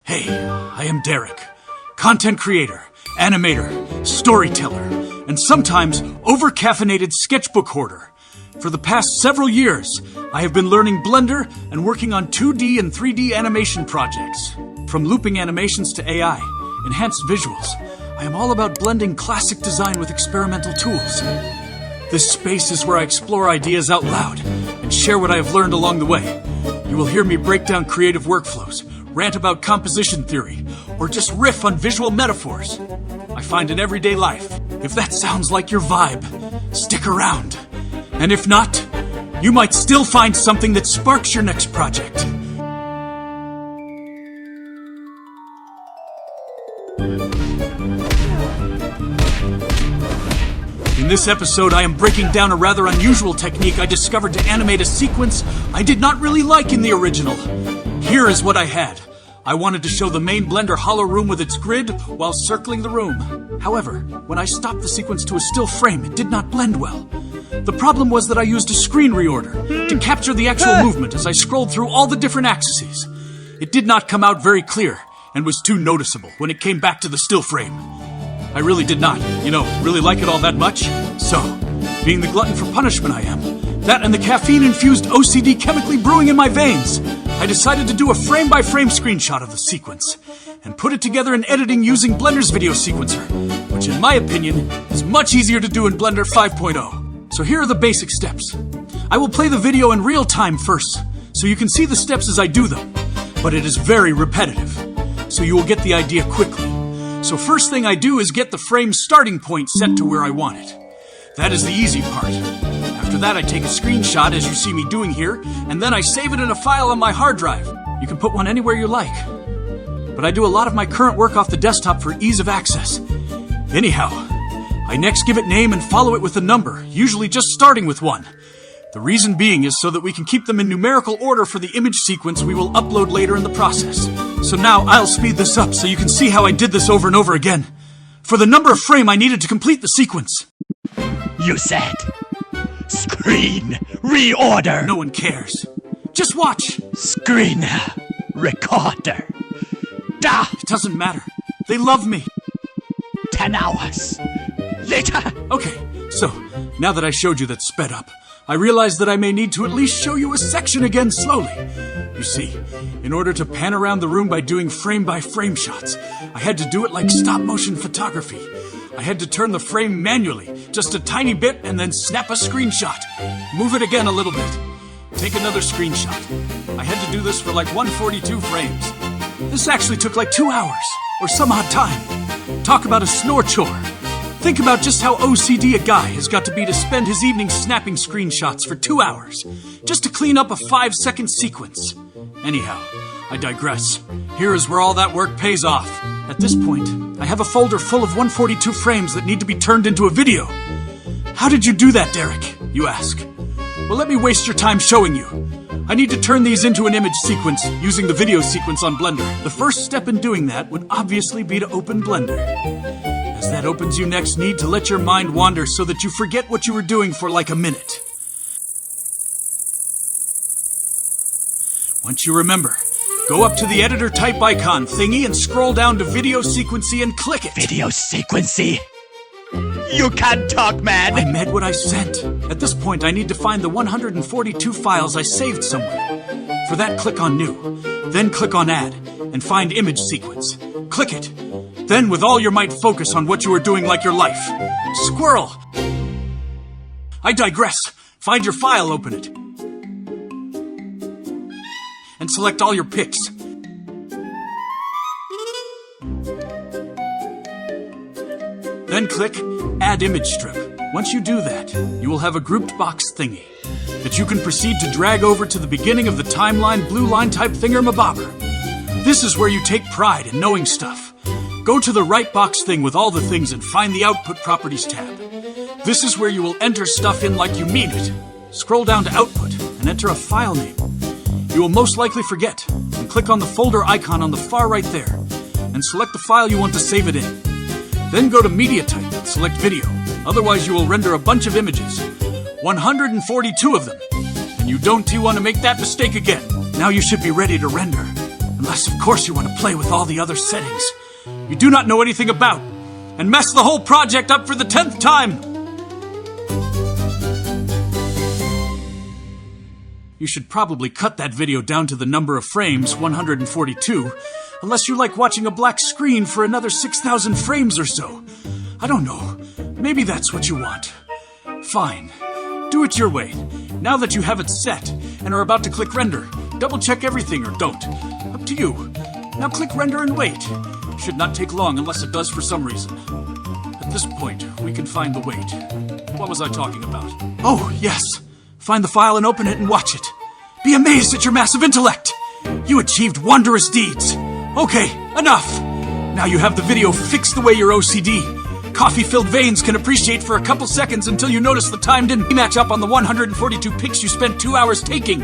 Hey, I am Derek, content creator, animator, storyteller, and sometimes over-caffeinated sketchbook hoarder. For the past several years, I have been learning Blunder and working on 2D and 3D animation projects. From looping animations to AI, enhanced visuals, I am all about blending classic design with experimental tools. This space is where I explore ideas out loud and share what I have learned along the way. You will hear me break down creative workflows, rant about composition theory, or just riff on visual metaphors I find in everyday life. If that sounds like your vibe, stick around. And if not, you might still find something that sparks your next project. In this episode, I am breaking down a rather unusual technique I discovered to animate a sequence I did not really like in the original. Here is what I had. I wanted to show the main Blender hollow room with its grid while circling the room. However, when I stopped the sequence to a still frame, it did not blend well. The problem was that I used a screen reorder to capture the actual movement as I scrolled through all the different axes. It did not come out very clear and was too noticeable when it came back to the still frame. I really did not, really like it all that much. So, being the glutton for punishment I am, that and the caffeine-infused OCD chemically brewing in my veins, I decided to do a frame-by-frame screenshot of the sequence and put it together in editing using Blender's video sequencer, which in my opinion is much easier to do in Blender 5.0. So here are the basic steps. I will play the video in real time first, so you can see the steps as I do them, but it is very repetitive, so you will get the idea quickly. So first thing I do is get the frame starting point set to where I want it. That is the easy part. After that I take a screenshot as you see me doing here, and then I save it in a file on my hard drive. You can put one anywhere you like. But I do a lot of my current work off the desktop for ease of access. Anyhow, I next give it name and follow it with a number, usually just starting with 1. The reason being is so that we can keep them in numerical order for the image sequence we will upload later in the process. So now I'll speed this up so you can see how I did this over and over again. For the number of frame I needed to complete the sequence. You said screen reorder. No one cares. Just watch. Screen recorder. Da. It doesn't matter. They love me. 10 hours later. Okay, so now that I showed you that sped up, I realized that I may need to at least show you a section again slowly. You see, in order to pan around the room by doing frame-by-frame shots, I had to do it like stop-motion photography. I had to turn the frame manually, just a tiny bit, and then snap a screenshot. Move it again a little bit. Take another screenshot. I had to do this for like 142 frames. This actually took like 2 hours, or some odd time. Talk about a snore chore. Think about just how OCD a guy has got to be to spend his evening snapping screenshots for 2 hours, just to clean up a 5-second sequence. Anyhow, I digress. Here is where all that work pays off. At this point, I have a folder full of 142 frames that need to be turned into a video. How did you do that, Derek? You ask. Well, let me waste your time showing you. I need to turn these into an image sequence using the video sequence on Blender. The first step in doing that would obviously be to open Blender. As that opens, you next need to let your mind wander so that you forget what you were doing for like a minute. Once you remember, go up to the editor type icon thingy and scroll down to video sequency and click it. Video sequency? You can't talk, man. I meant what I sent. At this point, I need to find the 142 files I saved somewhere. For that, click on New, then click on Add, and find Image Sequence. Click it. Then, with all your might, focus on what you are doing like your life. Squirrel! I digress. Find your file, open it. And select all your pics. Then click Add Image Strip. Once you do that, you will have a grouped box thingy that you can proceed to drag over to the beginning of the timeline blue line type thingamabobber. This is where you take pride in knowing stuff. Go to the right box thing with all the things and find the Output Properties tab. This is where you will enter stuff in like you mean it. Scroll down to Output and enter a file name. You will most likely forget, and click on the folder icon on the far right there, and select the file you want to save it in. Then go to Media Type and select Video, otherwise you will render a bunch of images. 142 of them. And you don't want to make that mistake again. Now you should be ready to render. Unless, of course, you want to play with all the other settings you do not know anything about, and mess the whole project up for the 10th time. You should probably cut that video down to the number of frames, 142, unless you like watching a black screen for another 6,000 frames or so. I don't know. Maybe that's what you want. Fine. Do it your way. Now that you have it set and are about to click render, double check everything or don't. Up to you. Now click render and wait. Should not take long unless it does for some reason. At this point, we can find the wait. What was I talking about? Oh, yes. Find the file and open it and watch it. Be amazed at your massive intellect. You achieved wondrous deeds. Okay, enough. Now you have the video fixed the way your OCD. Coffee-filled veins can appreciate for a couple seconds until you notice the time didn't match up on the 142 pics you spent 2 hours taking.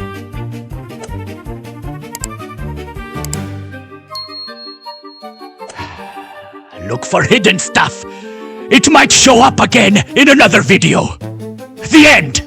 Look for hidden stuff. It might show up again in another video. The end.